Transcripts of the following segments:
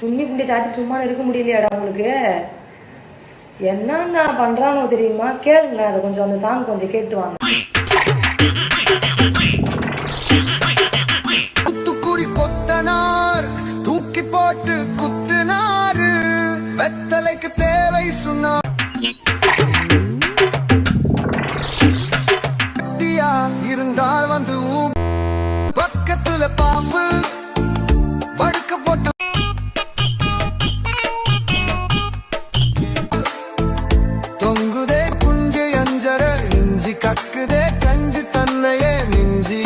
சும்மி குண்டி சாத்தி சும்மா இருக்க முடியலையாடா உங்களுக்கு? என்னன்னா பண்றானோ தெரியுமா? கேளுங்க, அதை கொஞ்சம் அந்த சாங் கொஞ்சம் கேட்டு வாங்க. தூத்துக்குடி கொத்தனார் தூக்கி போட்டு குத்துனாரு, வெத்தலைக்கு தேவை சொன்னார். இருந்தால் வந்து பக்கத்துல பாம்பு படுக்க போட்டு தொங்குதே குஞ்சு அஞ்சர இஞ்சி கக்குதே கஞ்சி தன்னையே மிஞ்சி.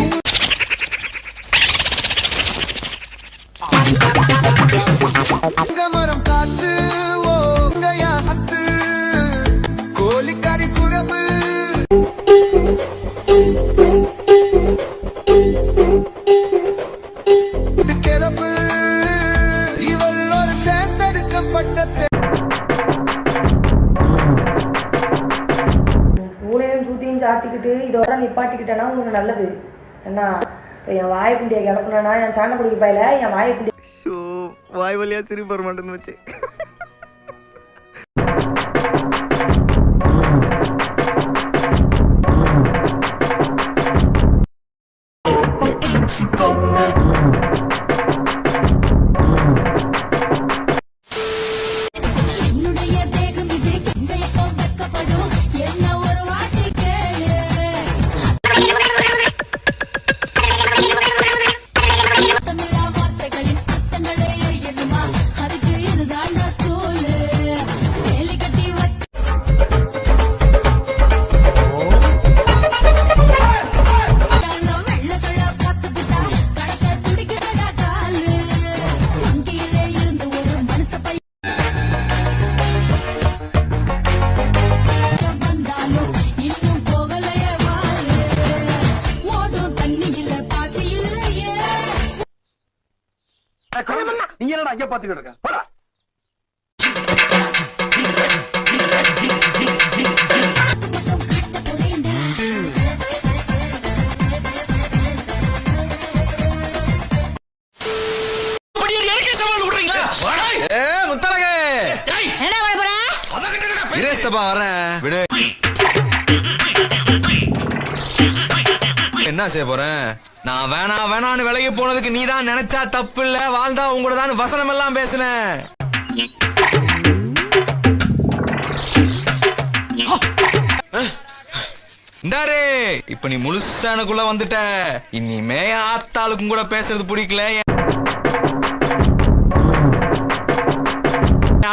மரம் காத்து ஓங்கையா சத்து கோழிக்கறி குழம்பு கிளப்பு இவள் ஒரு தேர்ந்தெடுக்கப்பட்ட மூளையும் சூத்தியும் சாத்திக்கிட்டு இதோட நிப்பாட்டிக்கிட்டேன்னா உங்களுக்கு நல்லது. என்ன என் வாய் புண்டியை கிளப்புனா என் சாண குடிக்க பாயில என் வாய் புண்டி வாய் வழியா திரும்பி வர மாட்டேன்னு வச்சு. நீங்க என்னடா அங்க பாத்துக்கிட்டு இருக்க? போடா. என்ன செய்ய போறேன்? நான் வேணான்னு விலகி போனதுக்கு நீதான் நினைச்சா தப்பு இல்ல, வாழ்ந்தா உங்களோட தான் வசனம் எல்லாம் பேசுனேன். இந்தாரு இப்ப நீ முழுசா எனக்குள்ள வந்துட்ட. இனிமே ஆத்தாளுக்கும் கூட பேசுறது பிடிக்கல.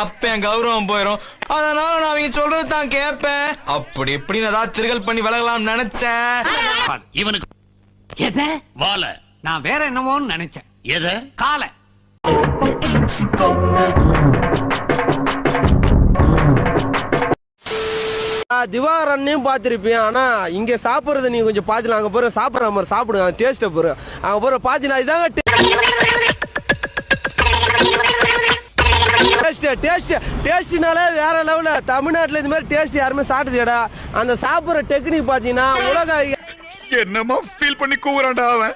அப்ப என் கௌரவம் போயிரும். அதனால நான் அவங்க சொல்றது தான் கேட்பேன். அப்படி எப்படி ஏதாவது திருகல் பண்ணி விலகலாம் நினைச்சேன். இவனுக்கு எத வாழ நான் வேற என்னமோன்னு நினைச்சேன். எத கால திவாரன்னையும் பார்த்திருப்பேன். ஆனா இங்க சாப்பிடுறது நீ கொஞ்சம் பாத்தீங்களா? அங்க போற சாப்பிடுற மாதிரி சாப்பிடுங்க, டேஸ்ட போற அங்க போற பாத்தீங்களா? இதாங்க டேஸ்ட்னாலே வேற லெவல. தமிழ்நாட்டுல இது மாதிரி டேஸ்ட் யாருமே சாப்பிட்டதுடா. அந்த சாப்பிடுற டெக்னிக் பாத்தீங்கன்னா உலக என்னமா ஃபீல் பண்ணி கூவுறான்டா அவன்.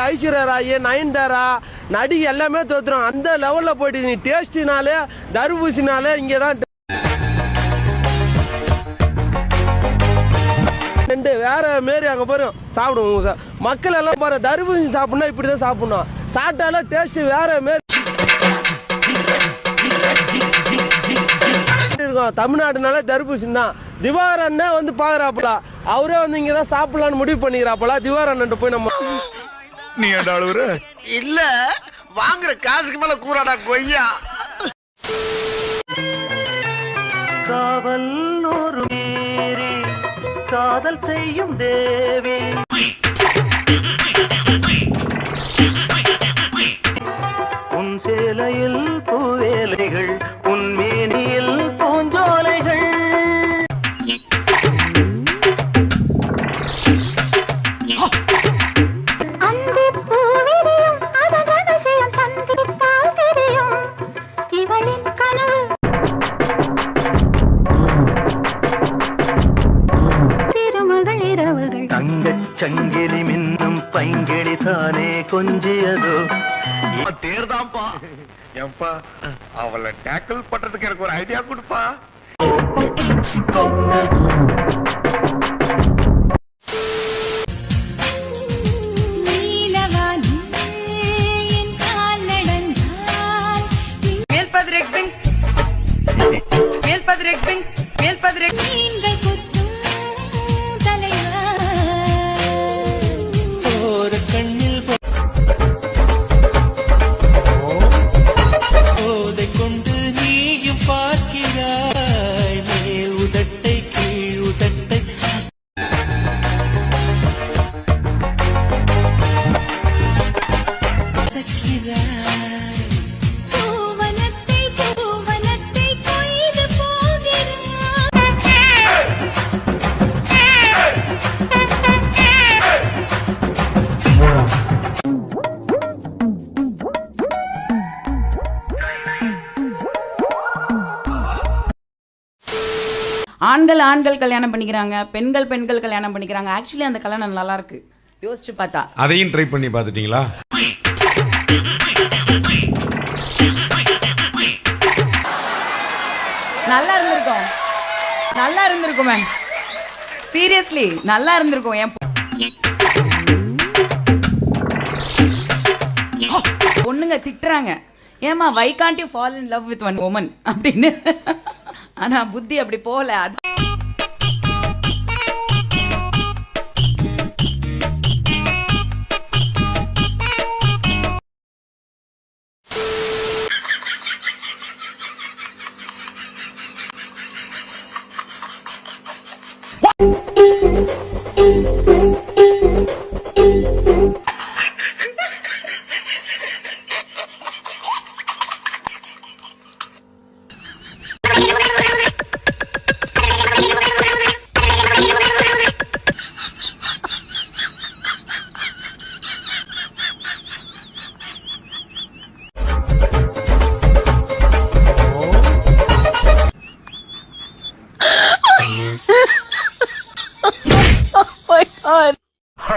ஐஸ்வர்யா ராய், நயன்தாரா நடி எல்லாமே தோத்துரும். அந்த லெவல்ல போயிட்டு நீ டேஸ்ட்னாலே தர்பூசணினாலே இங்கதான் வேற மாரி அங்க போறோம் சாப்பிடுவோம். மக்கள் எல்லாம் பாரு தர்பூசணி சாப்பிடணும் இப்படிதான் சாப்பிடணும். சாப்பிட்டாலும் டேஸ்ட் வேற மாரி இருக்கும். தமிழ்நாடுனால தர்பூசணி தான். திவாரன் வந்து பாக்குறாப்புல, அவரே வந்து இங்கதான் சாப்பிடலான்னு முடிவு பண்ணிக்கிறாப்புல. திவாரன் போய் நம்ம நீ அழுவுற இல்ல வாங்குற காசுக்கு மேல கூறாடா கொய்யா. காவல் ஒரு மீறி காதல் செய்யும் தேவி, உன் சேலையில் பூவேலைகள், உன் மேனியில் பூஞ்சோலைகள். தங்கச் சங்கிலி மின்னும் பைங்கிளி தானே கொஞ்சியதோ தேர்தான்ப்பா ஏன்பா அவளை டேக்கிள் பண்றதுக்கு எனக்கு ஒரு ஐடியா கொடுப்பா. ஆண்கள் ஆண்கள் கல்யாணம் பண்ணிக்கிறாங்க, பெண்கள் பெண்கள் கல்யாணம் பண்ணிக்கிறாங்க. ஆக்சுவலி அந்த கல்யாணம் நல்லா இருக்கு யோசிச்சு பார்த்தா. அதையும் ட்ரை பண்ணி பார்த்துட்டீங்களா? நல்லா இருந்திருக்கும், நல்லா இருந்திருக்கும் மேம், சீரியஸ்லி நல்லா இருந்திருக்கும். என் பொண்ணுங்க திட்டுறாங்க, ஏமா why can't you fall in love with one woman அப்படின்னு. ஆனா புத்தி அப்படி போல. அது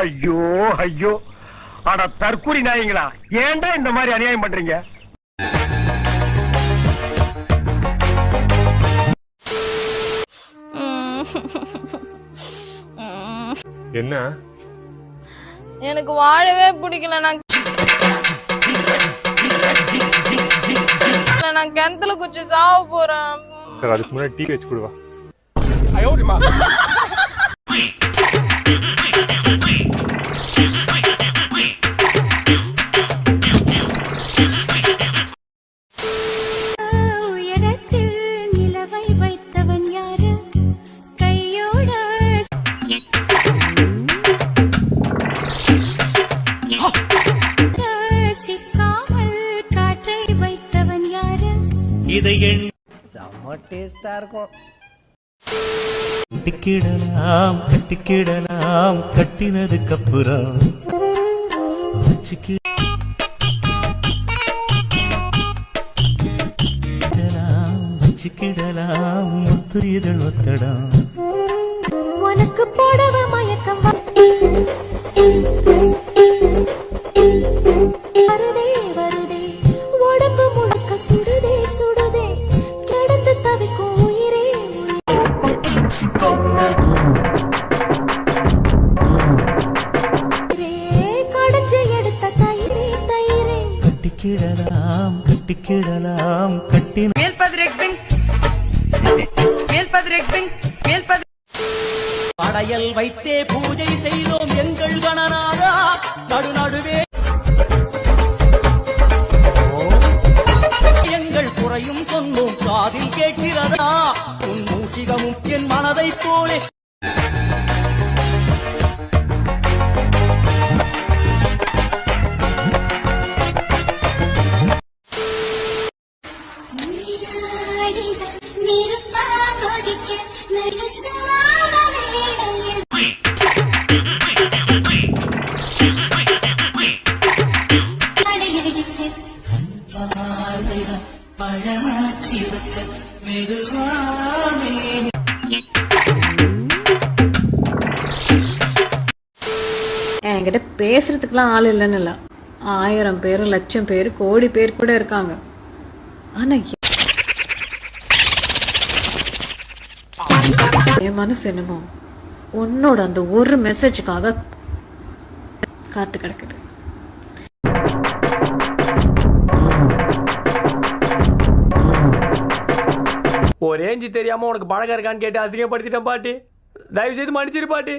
ஐயோ ஐயோ, அட தற்கூரி நாயங்களா, ஏன்டா இந்த மாதிரி அநியாயம் பண்றீங்க? என்ன? எனக்கு வாழவே பிடிக்கல. நான் கிணத்துல குச்சி சாவ போறேன். சார் அதுக்கு முன்னாடி டீ வச்சு கொடுவா. செம்ம டேஸ்டா இருக்கும். கட்டிக்கிடலாம் கட்டிக்கிடலாம் கட்டினதுக்கு அப்புறம் வச்சுக்கிடலாம் முத்துரிதழ் ஒத்தடம் உனக்கு போடவ மயக்கம் வருதே வருதே, உடம்பு முழுக்க சுடுதே சுடுதே, கிடந்து தவிக்கும் உயிரே. கடைஞ்சு எடுத்த தயிரே தயிரே, கட்டிக்கிடலாம் கட்டிக்கிடலாம் கட்டி படையல் வைத்தே பூஜை செய்தோம் எங்கள் கணநாதா, நடுநடுவே எங்கள் குறையும் சொன்னோம் காதில் கேட்கிறதா, உன் மூஷிகமும் என் மனதைப் போலே. என்கிட்ட பேசுறதுக்குலாம் ஆள் இல்லைன்னு இல்லை, 1000 பேர் 1,00,000 பேர் கோடி பேர் கூட இருக்காங்க. ஆனா என் மனசு என்னமோ உன்னோட அந்த ஒரு மெசேஜுக்காக காத்து கிடக்குது. ரேஞ்சு தெரியாம உனக்கு பழகம் இருக்கான்னு கேட்டு அசிங்கப்படுத்திட்டேன் பாட்டி. தயவு செய்து மன்னிச்சிரு பாட்டி.